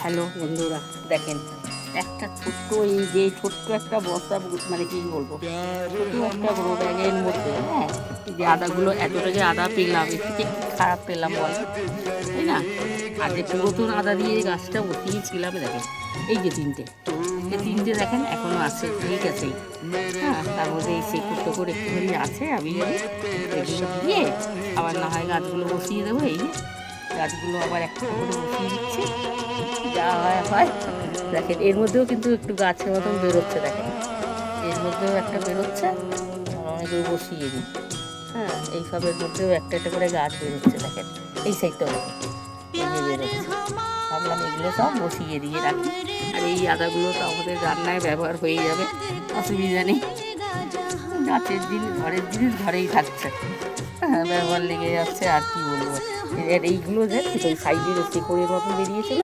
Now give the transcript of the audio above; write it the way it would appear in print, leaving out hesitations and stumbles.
Hello বন্ধুরা, দেখেন একটা ছোট্ট এই যে ছোট্ট একটা বস্তা, মানে কি বলবো, ছোট্ট একটা গ্রো ব্যাগের মধ্যে, হ্যাঁ, এই যে আদাগুলো, এতটা যে আদা পেলাম, এর থেকে কি খারাপ পেলাম বল, তাই না? আর যে পুরাতন আদা দিয়ে গাছটা বসিয়েছিলাম, দেখেন এই যে এই তিনটে দেখেন এখনো আছে, ঠিক আছে। হ্যাঁ, তার মধ্যে এই শেকড় টেকড় একটুখানি আছে, আমি জানি এগুলো দিয়ে আবার না হয় গাছগুলো বসিয়ে দেবো। এই যে গাছগুলো আবার একটা করে বসিয়ে দিচ্ছি, যা হয় হয়। দেখেন এর মধ্যেও কিন্তু একটু গাছের মতন বেরোচ্ছে, দেখেন এর মধ্যেও একটা বেরোচ্ছে, আর অনেকগুলো বসিয়ে দিই। হ্যাঁ, এইসবের মধ্যেও একটা একটা করে গাছ বেরোচ্ছে, দেখেন এই সাইডটাও দেখেন, এই যে বেরোচ্ছে। ভাবলাম এগুলো সব বসিয়ে দিয়ে রাখি, আর এই আদাগুলো তো আমাদের রান্নায় ব্যবহার হয়ে যাবে, অসুবিধা নেই। গাছের জিনিস, ঘরের জিনিস ঘরেই থাকছে, হ্যাঁ, ব্যবহার লেগে যাচ্ছে, আর কি বলবো। আর এইগুলো দেখ, ওই সাইডের শিকড়ের মতন বেরিয়েছিল,